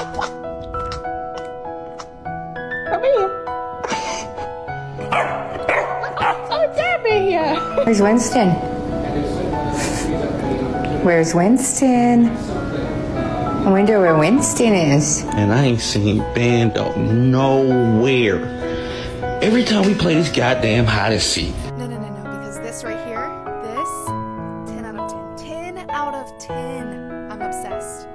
Come here. Oh, damn it here. Where's Winston? Where's Winston? I wonder where Winston is. And I ain't seen Bando nowhere. Every time we play this goddamn hide and seek. No, because this right here, this, 10 out of 10. 10 out of 10. I'm obsessed.